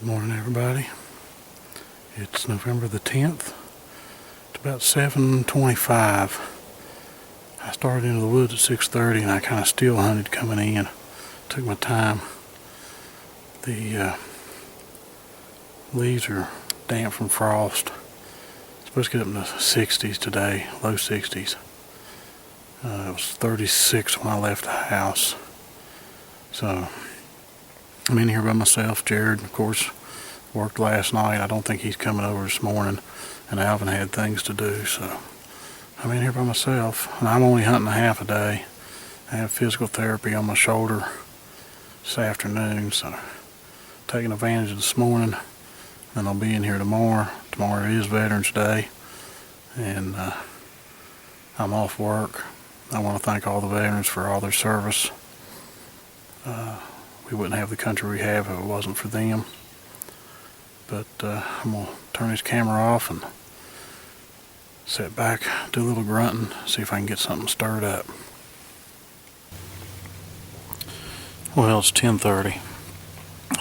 Good morning, everybody. It's November the 10th. It's about 7:25. I started into the woods at 6:30 and I kind of still hunted coming in. Took my time. The leaves are damp from frost. It's supposed to get up in the 60s today, low 60s. It was 36 when I left the house. So I'm in here by myself. Jerod, of course, worked last night. I don't think he's coming over this morning, and Alvin had things to do, so I'm in here by myself. And I'm only hunting a half a day. I have physical therapy on my shoulder this afternoon, so taking advantage of this morning, and I'll be in here tomorrow. Tomorrow is Veterans Day, and I'm off work. I want to thank all the veterans for all their service. We wouldn't have the country we have if it wasn't for them. But I'm going to turn this camera off and sit back, do a little grunting, see if I can get something stirred up. Well, it's 10:30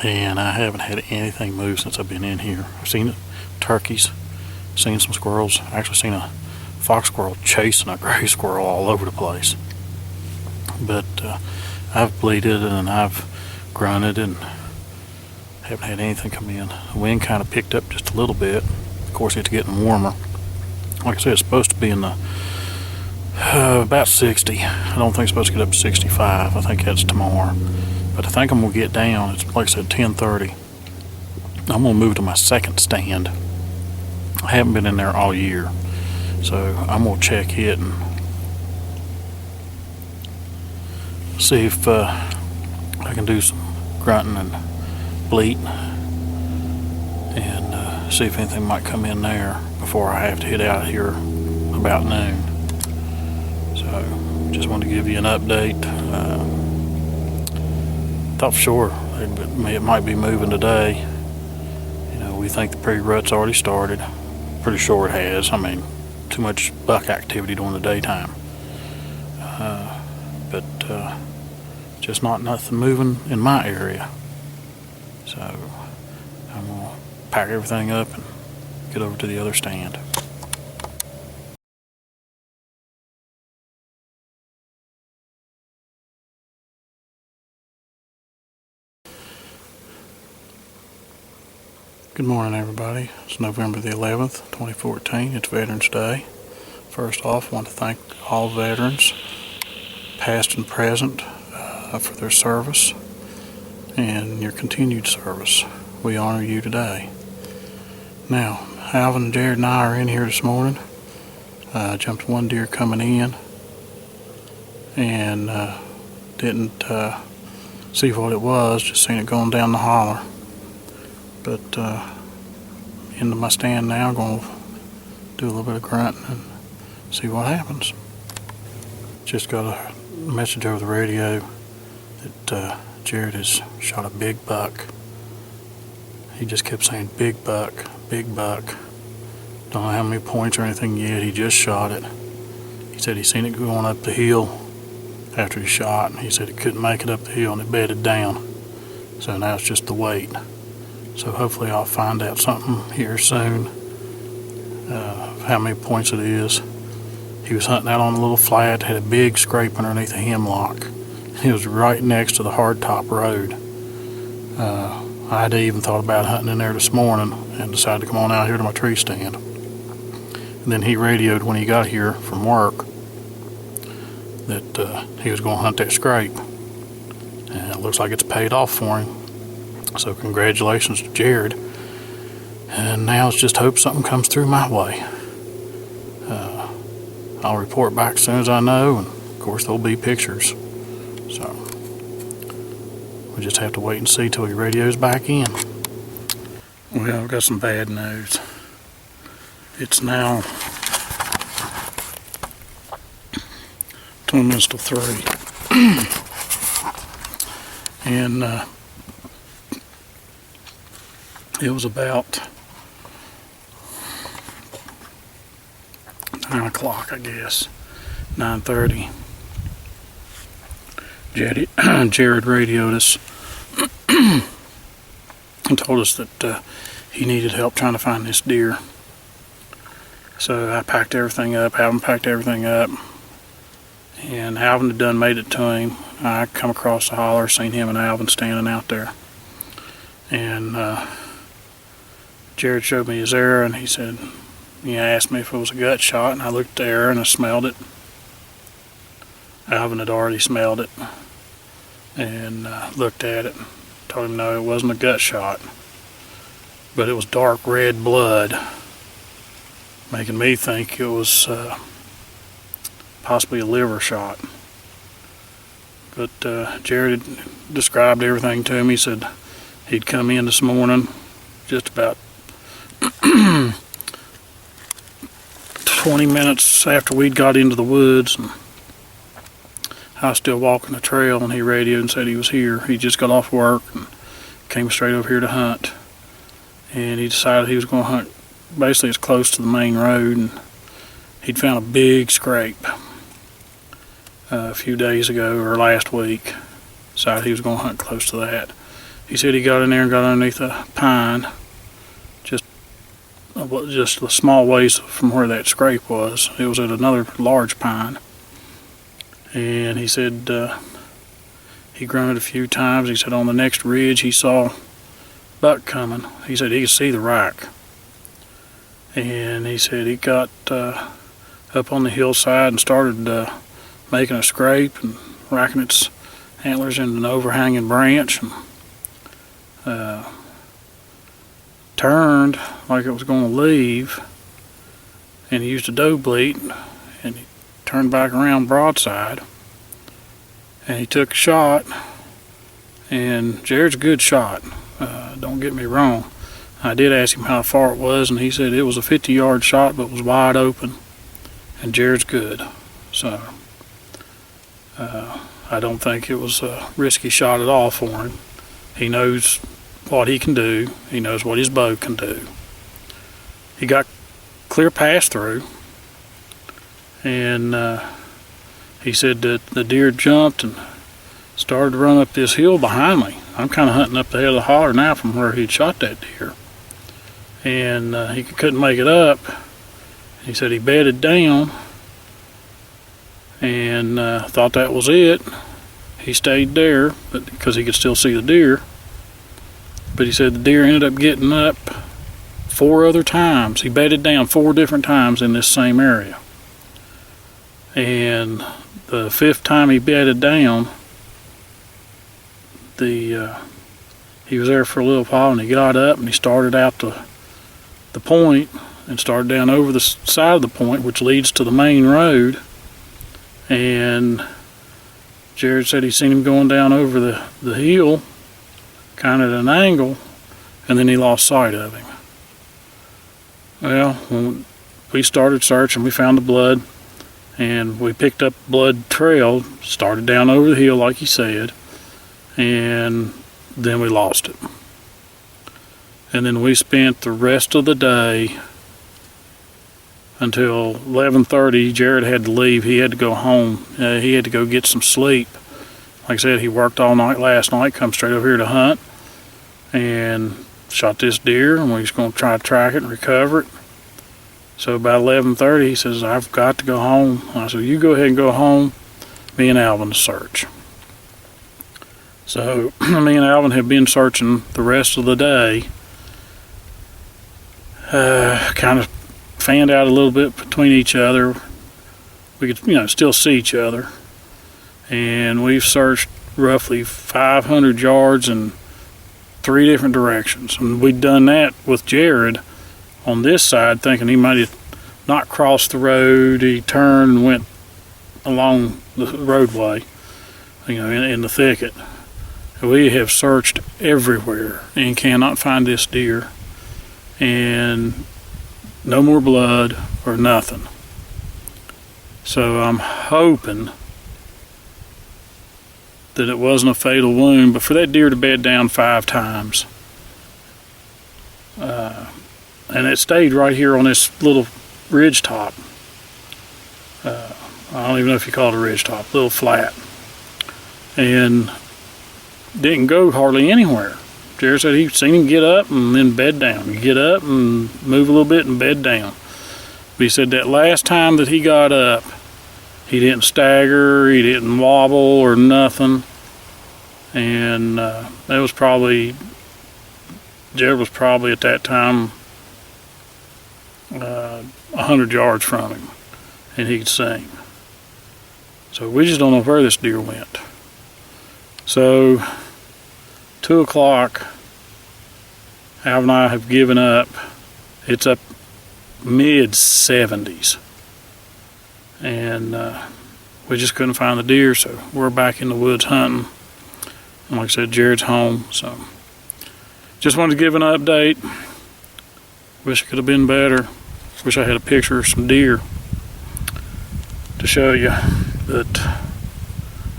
and I haven't had anything move since I've been in here. I've seen turkeys, seen some squirrels. I actually seen a fox squirrel chasing a gray squirrel all over the place. But I've bleated and I've grunted and haven't had anything come in. The wind kind of picked up just a little bit. Of course, it's getting warmer. Like I said, it's supposed to be in the about 60. I don't think it's supposed to get up to 65. I think that's tomorrow. But I think I'm going to get down. It's like I said, 10:30. I'm going to move to my second stand. I haven't been in there all year, so I'm going to check it and see if I can do some grunting and bleat and see if anything might come in there before I have to head out here about noon. So just wanted to give you an update. Thought for sure it might be moving today. You know, we think the pre-rut's already started. Pretty sure it has. I mean, too much buck activity during the daytime. But just nothing moving in my area. So I'm going to pack everything up and get over to the other stand. Good morning, everybody. It's November the 11th, 2014. It's Veterans Day. First off, I want to thank all veterans, past and present, for their service and your continued service. We honor you today. Now, Alvin and Jerod and I are in here this morning. Jumped one deer coming in and didn't see what it was, just seen it going down the holler. But into my stand now, going to do a little bit of grunting and see what happens. Just got a message over the radio that Jerod has shot a big buck. He just kept saying big buck, big buck. Don't know how many points or anything yet. He just shot it. He said he seen it going up the hill after he shot, and he said he couldn't make it up the hill and it bedded down. So now it's just the weight. So hopefully I'll find out something here soon, how many points it is. He was hunting out on a little flat, had a big scrape underneath a hemlock. He was right next to the hardtop road. I had even thought about hunting in there this morning and decided to come on out here to my tree stand. And then he radioed when he got here from work that he was going to hunt that scrape. And it looks like it's paid off for him. So congratulations to Jerod. And now it's just hope something comes through my way. I'll report back as soon as I know, and of course there'll be pictures. So we just have to wait and see till he radios back in. Well, I've got some bad news. It's now 20 minutes to 3. And it was about 9 o'clock, I guess, 9:30. Jerod radioed us and told us that he needed help trying to find this deer. So I packed everything up, Alvin packed everything up, and Alvin had done made it to him. I come across the holler, seen him and Alvin standing out there. And Jerod showed me his arrow, and he said, he asked me if it was a gut shot, and I looked at the arrow and I smelled it. Alvin had already smelled it and looked at it. Told him no, it wasn't a gut shot, but it was dark red blood, making me think it was possibly a liver shot. But Jerod described everything to him. He said he'd come in this morning just about 20 minutes after we'd got into the woods, and I was still walking the trail, and he radioed and said he was here. He just got off work and came straight over here to hunt, and he decided he was going to hunt basically as close to the main road, and he'd found a big scrape a few days ago or last week. Decided he was going to hunt close to that. He said he got in there and got underneath a pine, just a small ways from where that scrape was. It was at another large pine, and he said he grunted a few times. He said on the next ridge he saw buck coming. He said he could see the rack, and he said he got up on the hillside and started making a scrape and racking its antlers into an overhanging branch, and turned like it was going to leave, and he used a doe bleat, and he turned back around broadside, and he took a shot. And Jerod's a good shot, don't get me wrong. I did ask him how far it was, and he said it was a 50-yard shot but was wide open, and Jerod's good. So I don't think it was a risky shot at all for him. He knows what he can do. He knows what his bow can do. He got clear pass through, and he said that the deer jumped and started to run up this hill behind me. I'm kind of hunting up the head of the holler now from where he'd shot that deer, and he couldn't make it up. He said he bedded down and thought that was it. He stayed there, but because he could still see the deer. But he said the deer ended up getting up 4 other times. He bedded down 4 different times in this same area. And the 5th time he bedded down, he was there for a little while, and he got up and he started out the point and started down over the side of the point, which leads to the main road. And Jerod said he seen him going down over the hill, kind of at an angle, and then he lost sight of him. Well, when we started searching, we found the blood, and we picked up blood trail, started down over the hill like he said, and then we lost it. And then we spent the rest of the day until 11:30. Jerod had to leave. He had to go home. He had to go get some sleep. Like I said, he worked all night last night, come straight over here to hunt, and shot this deer, and we was going to try to track it and recover it. So about 11:30, he says, I've got to go home. I said, you go ahead and go home. Me and Alvin to search. So me and Alvin have been searching the rest of the day. Kind of fanned out a little bit between each other. We could, still see each other. And we've searched roughly 500 yards in 3 different directions. And we'd done that with Jerod on this side, thinking he might have not crossed the road. He turned and went along the roadway, in the thicket. We have searched everywhere and cannot find this deer, and no more blood or nothing. So I'm hoping that it wasn't a fatal wound, but for that deer to bed down 5 times, and it stayed right here on this little ridge top. I don't even know if you call it a ridge top, little flat, and didn't go hardly anywhere. Jerod said he seen him get up and then bed down. Get up and move a little bit and bed down. But he said that last time that he got up, he didn't stagger, he didn't wobble or nothing. And that was probably, Jerod was probably at that time 100 yards from him, and he could see him. So we just don't know where this deer went. So 2 o'clock, Al and I have given up. It's up mid-70s, and we just couldn't find the deer, so we're back in the woods hunting. And like I said, Jerod's home, so just wanted to give an update. Wish it could have been better. Wish I had a picture of some deer to show you, but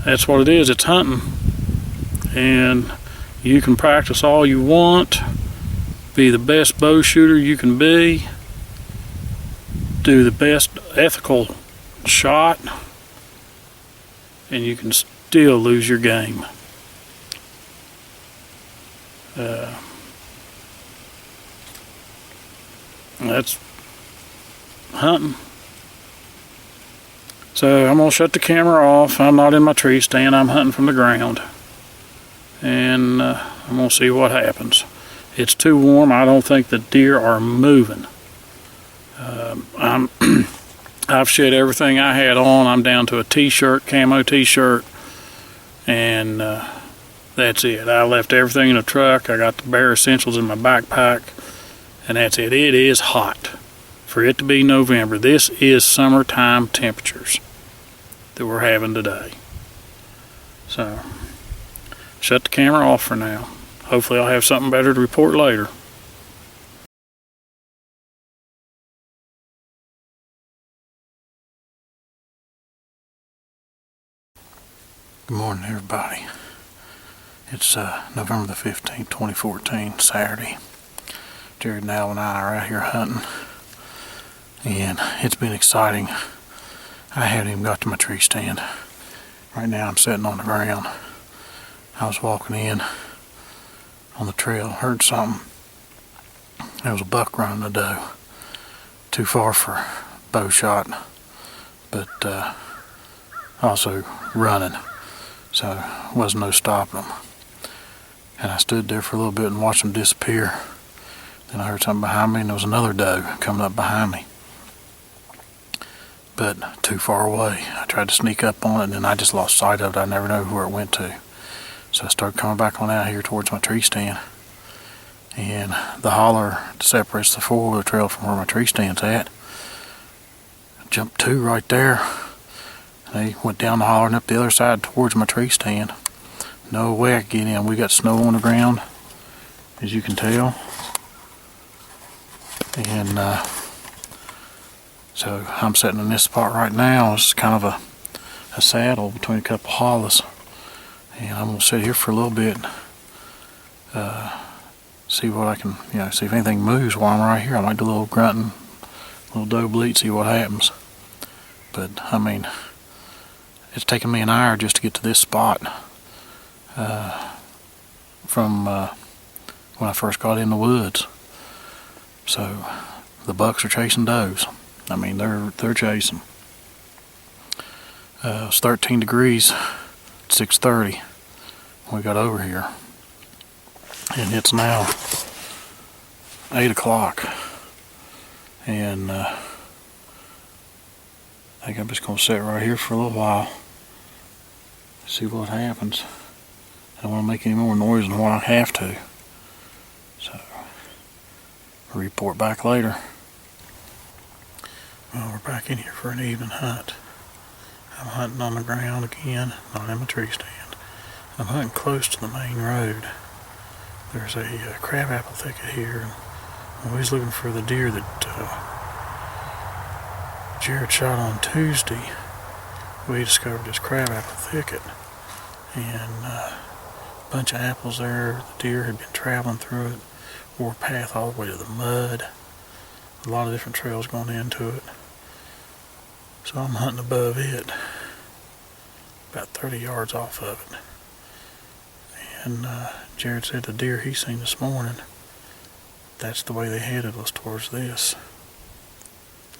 that's what it is. It's hunting, and you can practice all you want, be the best bow shooter you can be, do the best ethical shot, and you can still lose your game. That's hunting. So I'm gonna shut the camera off. I'm not in my tree stand. I'm hunting from the ground, and I'm gonna see what happens. It's too warm. I don't think the deer are moving. I've shed everything I had on. I'm down to a t-shirt, camo t-shirt, and that's it. I left everything in the truck. I got the bare essentials in my backpack, and that's it. It is hot for it to be November. This is summertime temperatures that we're having today. So shut the camera off for now. Hopefully I'll have something better to report later. Good morning, everybody. It's November the 15th, 2014, Saturday. Jerod and Al and I are out here hunting, and it's been exciting. I haven't even got to my tree stand. Right now I'm sitting on the ground. I was walking in on the trail, heard something. There was a buck running a doe. Too far for bow shot, but also running. So there wasn't no stopping them. And I stood there for a little bit and watched them disappear. Then I heard something behind me, and there was another doe coming up behind me. But too far away. I tried to sneak up on it, and then I just lost sight of it. I never knew where it went to. So I started coming back on out here towards my tree stand. And the holler separates the four-wheeler trail from where my tree stand's at. I jumped two right there. They went down the holler and up the other side towards my tree stand. No way I could get in. We got snow on the ground, as you can tell. And so I'm sitting in this spot right now. It's kind of a saddle between a couple hollows. And I'm going to sit here for a little bit, see what I can, see if anything moves while I'm right here. I might do a little grunting, a little doe bleat, see what happens. But, I mean, it's taken me an hour just to get to this spot from when I first got in the woods. So the bucks are chasing does. I mean, they're chasing. It's 13 degrees at 6:30 when we got over here, and it's now 8 o'clock. And I think I'm just gonna sit right here for a little while, see what happens. I don't want to make any more noise than what I have to. So I'll report back later. Well, we're back in here for an evening hunt. I'm hunting on the ground again, not in my tree stand. I'm hunting close to the main road. There's a crabapple thicket here. I'm always looking for the deer that Jerod shot on Tuesday. We discovered this crabapple thicket, and a bunch of apples there. The deer had been traveling through it, wore a path all the way to the mud. A lot of different trails going into it. So I'm hunting above it, about 30 yards off of it. And Jerod said the deer he seen this morning, that's the way they headed, was towards this.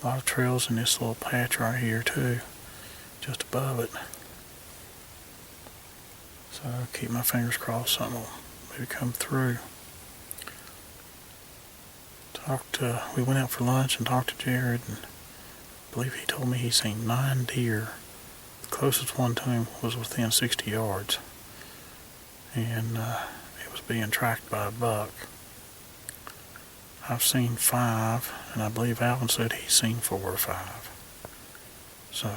A lot of trails in this little patch right here too, just above it. So I'll keep my fingers crossed something will maybe come through. We went out for lunch and talked to Jerod, and I believe he told me he seen 9 deer. The closest one to him was within 60 yards. And it was being tracked by a buck. I've seen 5, and I believe Alvin said he's seen 4 or 5. So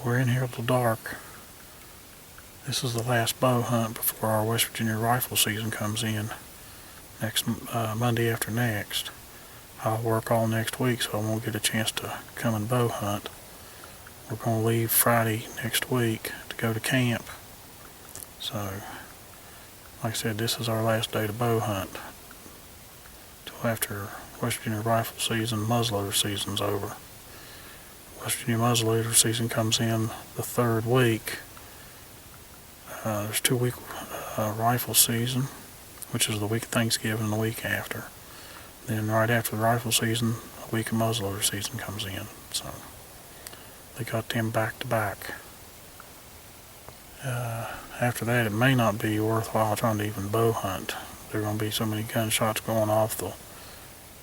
we're in here till dark. This is the last bow hunt before our West Virginia rifle season comes in next Monday after next. I'll work all next week, so I won't get a chance to come and bow hunt. We're going to leave Friday next week to go to camp. So, like I said, this is our last day to bow hunt till after West Virginia rifle season, muzzleloader season's over. West Virginia muzzleloader season comes in the 3rd week. There's 2-week rifle season, which is the week of Thanksgiving and the week after. Then right after the rifle season, a week of muzzleloader season comes in. So they got them back to back. After that, it may not be worthwhile trying to even bow hunt. There are going to be so many gunshots going off, they'll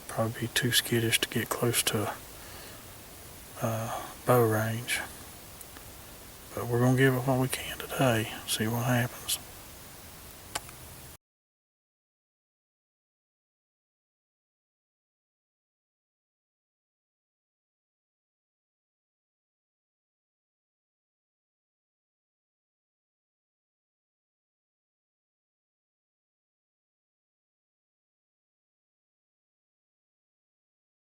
probably be too skittish to get close to bow range. But we're going to give it what we can today, see what happens.